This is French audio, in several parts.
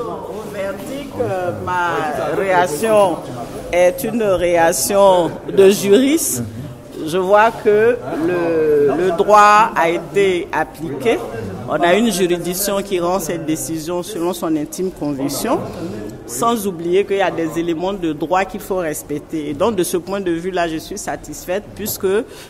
au verdict, ma réaction est une réaction de juriste. Je vois que le droit a été appliqué. On a une juridiction qui rend cette décision selon son intime conviction, sans oublier qu'il y a des éléments de droit qu'il faut respecter. Et donc, de ce point de vue-là, je suis satisfaite puisque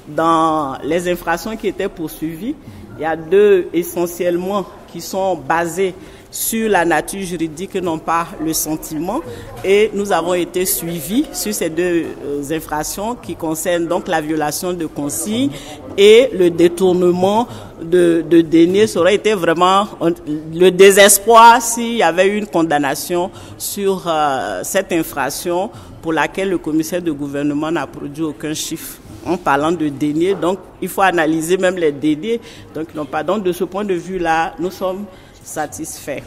dans les infractions qui étaient poursuivies, il y a deux essentiellement qui sont basées sur la nature juridique et non pas le sentiment. Et nous avons été suivis sur ces deux infractions qui concernent donc la violation de consignes et le détournement de deniers. Ça aurait été vraiment le désespoir s'il y avait eu une condamnation sur cette infraction pour laquelle le commissaire de gouvernement n'a produit aucun chiffre en parlant de deniers. Donc, il faut analyser même les deniers. Donc, non pas. Donc, de ce point de vue-là, nous sommes satisfaits.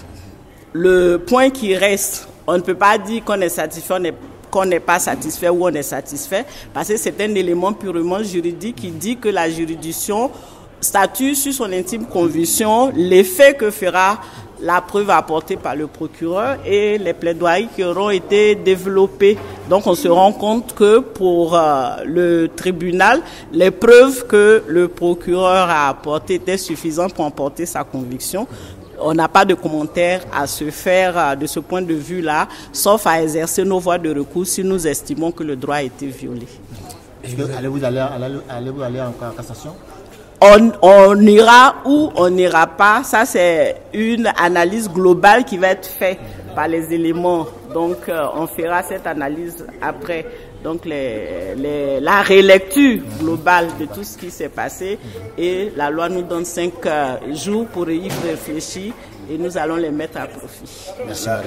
Le point qui reste, on ne peut pas dire qu'on est satisfait, qu'on n'est pas satisfait ou on est satisfait, parce que c'est un élément purement juridique qui dit que la juridiction statue sur son intime conviction l'effet que fera la preuve apportée par le procureur et les plaidoiries qui auront été développées. Donc on se rend compte que pour le tribunal, les preuves que le procureur a apportées étaient suffisantes pour emporter sa conviction. On n'a pas de commentaire à se faire de ce point de vue-là, sauf à exercer nos voies de recours si nous estimons que le droit a été violé. Allez-vous aller en cassation? On ira ou on n'ira pas. Ça, c'est une analyse globale qui va être faite par les éléments. Donc, on fera cette analyse après. Donc, la relecture globale de tout ce qui s'est passé. Et la loi nous donne 5 jours pour y réfléchir. Et nous allons les mettre à profit.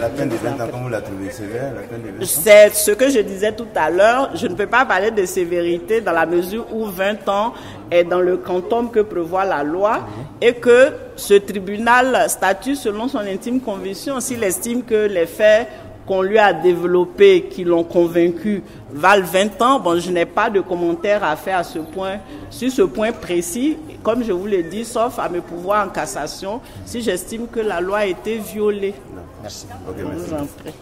La peine de 20 ans, comment vous la trouvez sévère, la peine de 20 ans? C'est ce que je disais tout à l'heure. Je ne peux pas parler de sévérité dans la mesure où 20 ans est dans le quantum que prévoit la loi et que ce tribunal statue selon son intime conviction. S'il estime que les faits qu'on lui a développés, qui l'ont convaincu, valent 20 ans, bon, je n'ai pas de commentaire à faire à ce point, sur ce point précis, comme je vous l'ai dit, sauf à me pouvoir en cassation, si j'estime que la loi a été violée. Merci. Okay, merci. Je vous en prie.